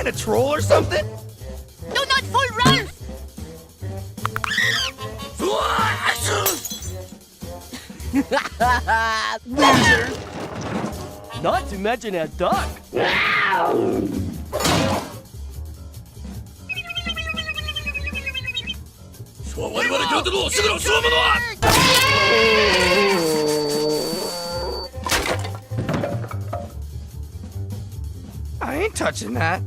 trying to troll or something? Do not fool Ralph! Losers! Not to mention a duck. 我々京都のすぐの証物は I ain't touching that.